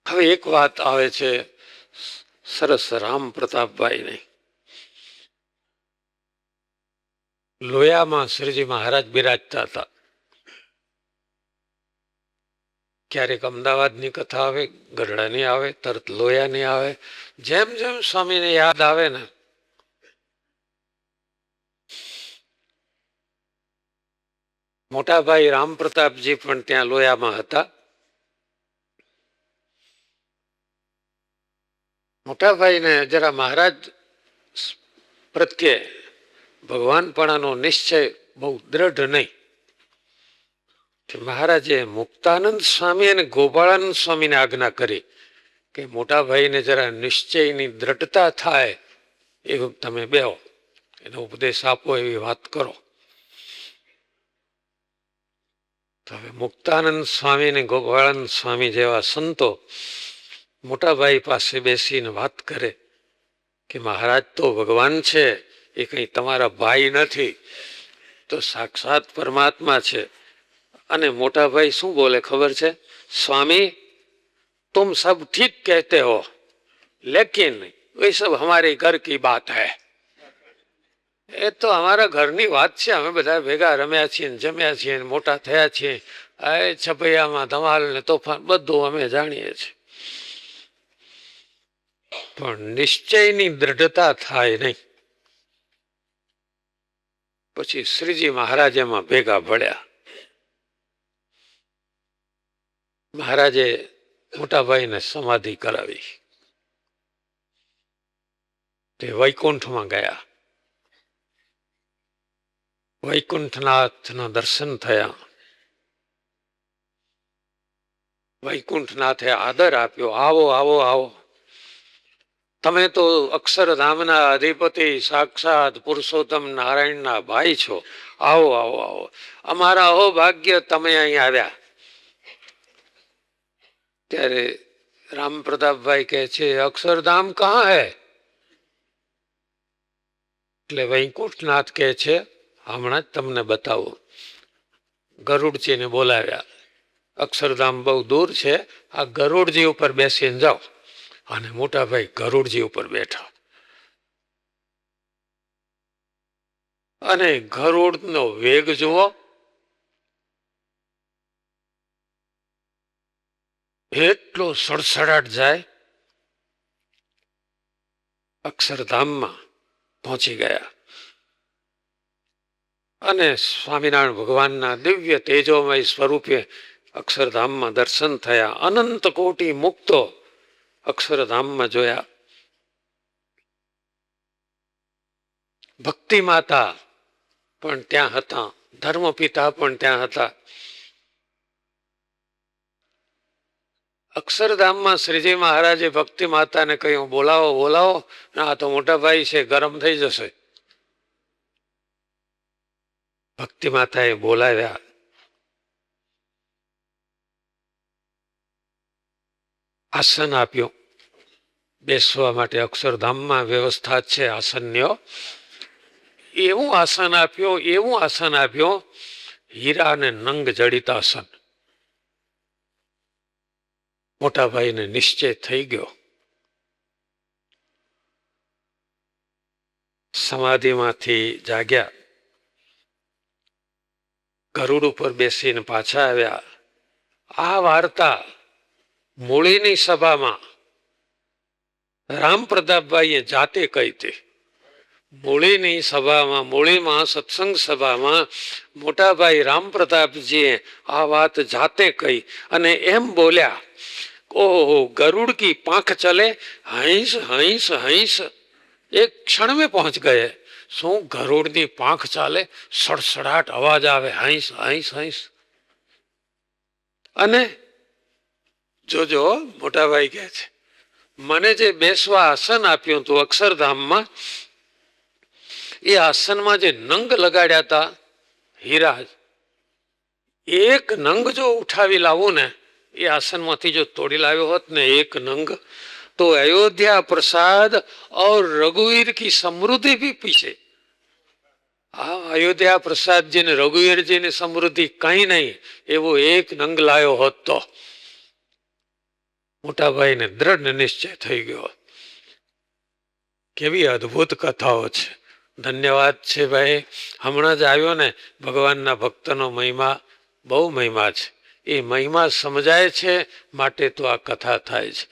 હવે એક વાત આવે છે સરસ રામ પ્રતાપભાઈની. લોયામાં શ્રીજી મહારાજ બિરાજતા હતા. ક્યારેક અમદાવાદની કથા આવે, ગઢડાની આવે, તરત લોયાની આવે. જેમ જેમ સ્વામીને યાદ આવે ને મોટાભાઈ રામ પ્રતાપજી પણ ત્યાં લોયામાં હતા. મોટાભાઈને જરા મહારાજ પ્રત્યે ભગવાનપણાનો નિશ્ચય બહુ દ્રઢ નહીં. મહારાજે મુક્તાનંદ સ્વામી અને ગોપાળાનંદ સ્વામીને આજ્ઞા કરી કે મોટાભાઈને જરા નિશ્ચયની દ્રઢતા થાય એવું તમે બેહો, એનો ઉપદેશ આપો, એવી વાત કરો. તો હવે મુક્તાનંદ સ્વામી અને ગોપાળાનંદ સ્વામી જેવા સંતો મોટાભાઈ પાસે બેસીને વાત કરે કે મહારાજ તો ભગવાન છે, એ કંઈ તમારા ભાઈ નથી, તો સાક્ષાત પરમાત્મા છે. અને મોટાભાઈ શું બોલે ખબર છે? स्वामी तुम सब ठीक कहते हो, लेकिन ये सब हमारे घर की बात है. એ તો અમારા ઘરની વાત છે. અમે બધા ભેગા રમ્યા છીએ, જમ્યા છીએ, મોટા થયા છીએ. એ છપૈયામાં ધમાલ ને તોફાન બધું અમે જાણીએ છીએ. પણ નિશ્ચયની દ્રઢતા થાય નહીં. પછી શ્રીજી મહારાજ એમાં ભેગા ભળ્યા. મહારાજે મોટાભાઈને સમાધિ કરાવી. તે વૈકુંઠમાં ગયા. વૈકુંઠનાથના દર્શન થયા. વૈકુંઠનાથે આદર આપ્યો, આવો આવો આવો, તમે તો અક્ષરધામના અધિપતિ સાક્ષાત પુરુષોત્તમ નારાયણના ભાઈ છો, આવો આવો આવો, અમારા અહો ભાગ્ય તમે અહીં આવ્યા. ત્યારે રામ પ્રતાપભાઈ કહે છે, અક્ષરધામ કહા હૈ? એટલે વૈકુંઠનાથ કહે છે, હમણાં જ તમને બતાવું. ગરુડજીને બોલાવ્યા. અક્ષરધામ બહુ દૂર છે, આ ગરુડજી ઉપર બેસીને જાઓ. અને મોટાભાઈ ગરુડજી ઉપર બેઠા. અને ગરુડનો વેગ જુઓ, એટલો સડસડાટ જાય. અક્ષરધામમાં પહોંચી ગયા. અને સ્વામિનારાયણ ભગવાનના દિવ્ય તેજોમય સ્વરૂપે અક્ષરધામમાં દર્શન થયા. અનંત કોટી મુક્તો અક્ષરધામમાં જોયા. ભક્તિ માતા પણ ત્યાં હતા, ધર્મપિતા પણ ત્યાં હતા. અક્ષરધામમાં શ્રીજી મહારાજે ભક્તિ માતાને કહ્યું, બોલાવો બોલાવો, આ તો મોટા ભાઈ છે, ગરમ થઈ જશે. ભક્તિ માતાએ બોલાવ્યા. આસન આપ્યું બેસવા માટે. અક્ષરધામમાં વ્યવસ્થા છે આસનની. એવું આસન આપ્યું, એવું આસન આપ્યું, હીરા અને નંગ જડિત આસન. મોટાભાઈને નિશ્ચય થઈ ગયો. સમાધિમાંથી જાગ્યા. ગરુડ ઉપર બેસીને પાછા આવ્યા. આ વાર્તા મૂળીની સભામાં રામ પ્રતાપભાઈએ જાતે કહી હતી. મૂળીની સભામાં, મૂળીમાં સત્સંગ સભામાં મોટાભાઈ રામ પ્રતાપજીએ આ વાત જાતે કહી. અને એમ બોલ્યા, ઓહો, ગરુડ કી પાંખ ચલે, હંસ હંસ હંસ. એક ક્ષણ में પહોંચ ગયે. શું ગરુડની પાંખ ચાલે? સડસડાટ અવાજ આવે, હંસ હંસ હંસ. અને જોજો, મોટાભાઈ કહે છે, મને જે બેસવા આસન આપ્યું હતું અક્ષરધામમાં, એ આસનમાં જે નંગ લગાડ્યા હતા હીરા, એક નંગ જો ઉઠાવી લાવું ને, એ આસનમાંથી જો તોડી લાવ્યો હોત ને એક નંગ, तो अयोध्या प्रसाद और रघुवीर की समृद्धि भी पीछे. अयोध्या प्रसाद जी ने रघुवीर जी ने समृद्धि कहीं नहीं, एवो एक नंग लायो होत तो. મોટાભાઈને દ્રઢ નિશ્ચય થઈ ગયો. કેવી અદ્ભુત કથાઓ છે. ધન્યવાદ છે ભાઈ. હમણાં જ આવ્યો ને ભગવાનના ભક્તનો મહિમા, બહુ મહિમા છે. એ મહિમા સમજાય છે માટે તો આ કથા થાય છે.